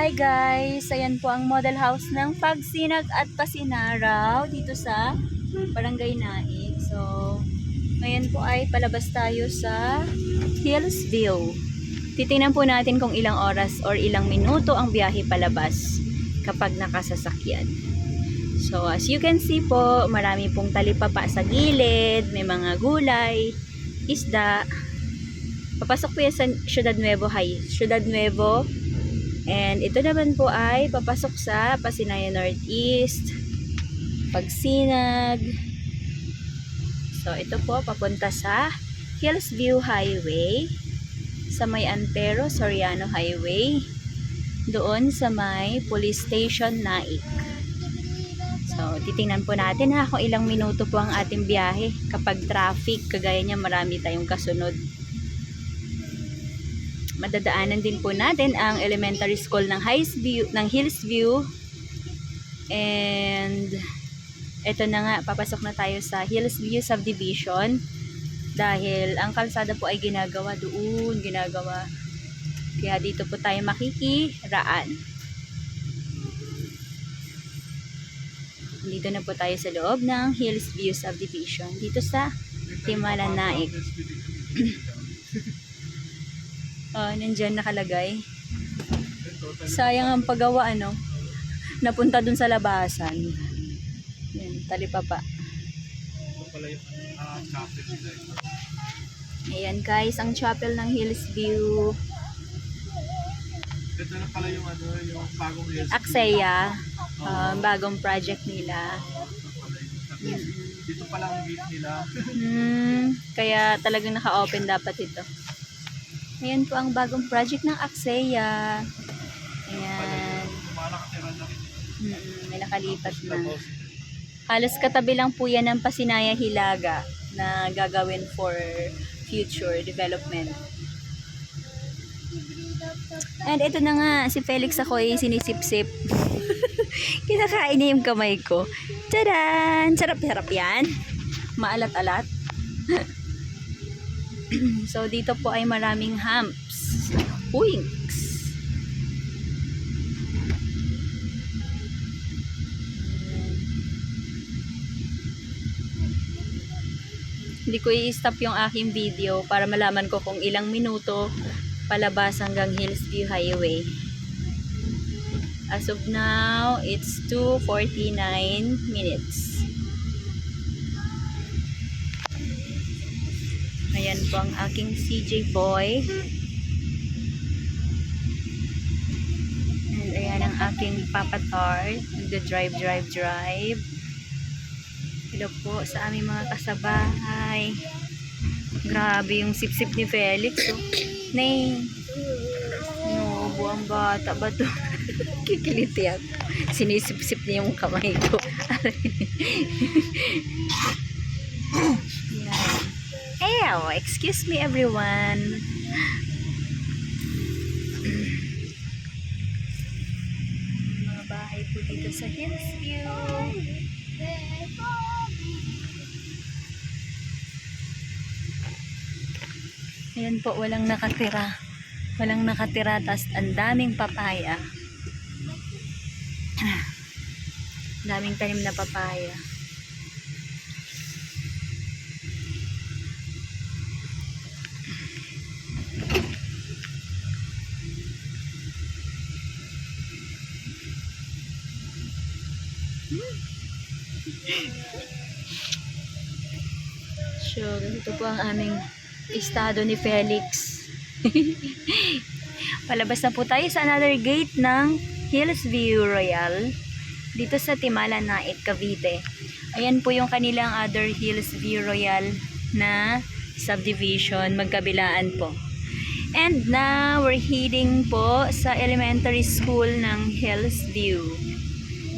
Hi guys! Ayan po ang model house ng Pagsinag at Pasinaraw dito sa Barangay Naik. So, ngayon po ay palabas tayo sa Hillsview. Titingnan po natin kung ilang oras or ilang minuto ang biyahe palabas kapag nakasasakyan. So, as you can see po, marami pong talipapa sa gilid, may mga gulay, isda. Papasok po yan sa Ciudad Nuevo. And ito naman po ay papasok sa Pasinayan Northeast, Pagsinag. So ito po papunta sa Hillsview Highway, sa may Antero Soriano Highway, doon sa may Police Station Naik. So titingnan po natin kung ilang minuto po ang ating biyahe kapag traffic, kagaya niya marami tayong kasunod. Madadaanan din po natin ang elementary school ng Hillsview. And ito na nga, papasok na tayo sa Hillsview subdivision dahil ang kalsada po ay ginagawa. Kaya dito po tayo makikiraan. Dito na po tayo sa loob ng Hillsview subdivision dito sa Timala, Naik. Nandyan nakalagay. Sayang ang paggawa, napunta dun sa labasan. Yan, talipapa. Ayan guys, ang chapel ng Hillsview. Ganda na pala yung bagong Hillsview. Axeya, bagong project nila. Dito pala ang gate nila. Kaya talagang naka-open dapat ito. Ayan po ang bagong project ng Axeya. Ayan. May nakalipat na. Halos katabi lang po yan ng Pasinaya Hilaga na gagawin for future development. And ito na nga, si Felix ako ay sinisip-sip. Kinakain niya yung kamay ko. Tadaan! Sarap-sarap yan. Maalat-alat. So dito po ay maraming humps, wings. Hindi ko i-stop yung aking video para malaman ko kung ilang minuto palabas hanggang Hillsview Highway. As of now, it's 2:49 minutes. Ayan po ang aking CJ boy. And ayan ang aking Papa Tart. Nagda-drive. Hello po sa aming mga kasabahay. Grabe yung sip-sip ni Felix. Nay, buang bata ba to? Kikiliti ako. Sinisip-sip niya yung kamay ko. Yan. Excuse me everyone. Mga bahay po dito sa Hillsview. Ayan po, walang nakatira. Tas ang daming papaya. Daming tanim na papaya. So, ganito po ang aming estado ni Felix. Palabas na po tayo sa another gate ng Hillsview Royal dito sa Timala, Naik, Cavite. Ayan po yung kanilang other Hillsview Royal na subdivision, magkabilaan po. And now we're heading po sa elementary school ng Hillsview.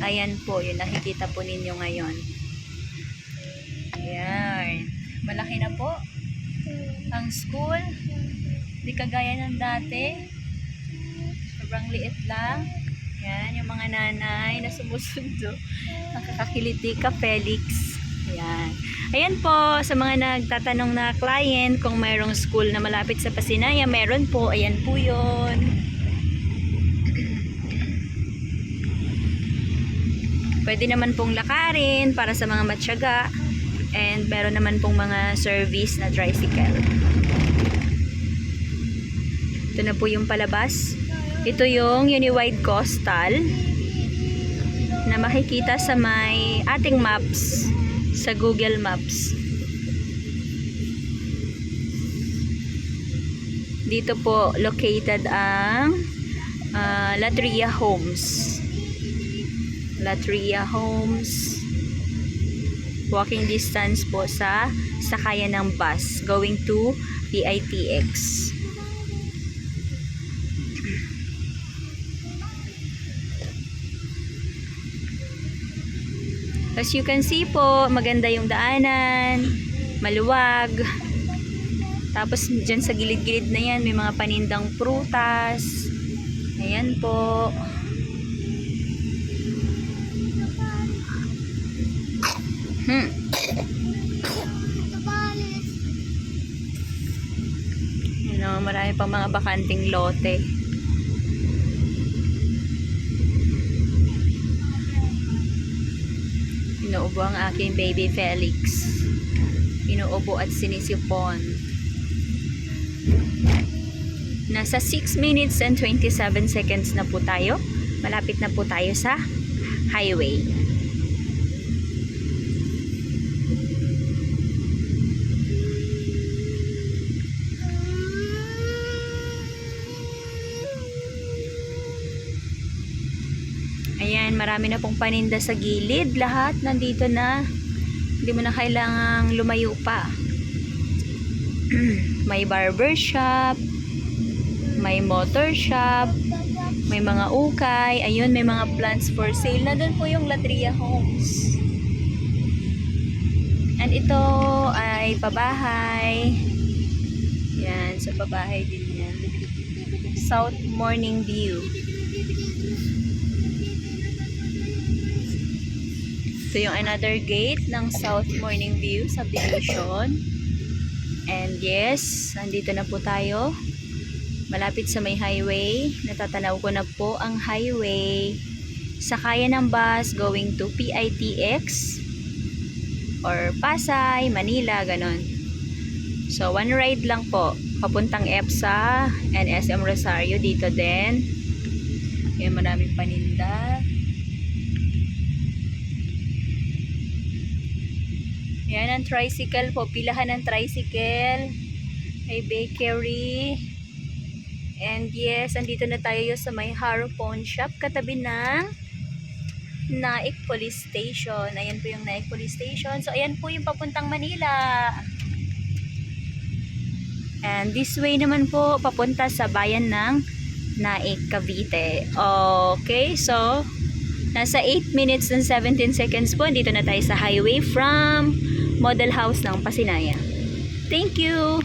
Ayan po, yung nakikita po ninyo ngayon. Ayan. Malaki na po ang school. Di kagaya ng dati. Sobrang liit lang. Ayan, yung mga nanay na sumusundo. Nakakakiliti ka, Felix. Ayan. Ayan po, sa mga nagtatanong na client kung mayroong school na malapit sa Pasinaya, meron po. Ayan po yun. Pwede naman pong lakarin para sa mga matyaga. And meron naman pong mga service na tricycle. Ito na po yung palabas. Ito yung Uniwide Coastal na makikita sa may ating maps sa Google Maps. Dito po located ang Latria Homes. Latria Homes. Walking distance po sa sakayan ng bus going to PITX. As you can see po, maganda yung daanan, maluwag. Tapos dyan sa gilid-gilid na yan, may mga panindang prutas. Ayan po. Marami pang mga bakanting lote. Inuubo ang aking baby Felix. Inuubo at sinisipon. Nasa 6 minutes and 27 seconds na po tayo. Malapit na po tayo sa highway. Ayan, marami na pong paninda sa gilid. Lahat nandito na. Hindi mo na kailangang lumayo pa. May barber shop, may motor shop, may mga ukay. Ayun, may mga plants for sale. Nandun po yung Latria Homes. And ito ay pabahay. Yan, sa pabahay din yan. South Morning View. Ito yung another gate ng South Morning View Subdivision. And yes, nandito na po tayo. Malapit sa may highway. Natatanaw ko na po ang highway. Sakayan ng bus going to PITX or Pasay, Manila, ganon. So, one ride lang po. Papuntang EPSA and SM Rosario dito din. Ayan, maraming paninda. Ayan ang tricycle po. Pilahan ng tricycle. May bakery. And yes, andito na tayo sa may Haro Pawn Shop. Katabi ng Naik Police Station. Ayan po yung Naik Police Station. So, ayan po yung papuntang Manila. And this way naman po, papunta sa bayan ng Naik, Cavite. Okay, so nasa 8 minutes and 17 seconds po. Dito na tayo sa highway from Model House ng Pasinaya. Thank you!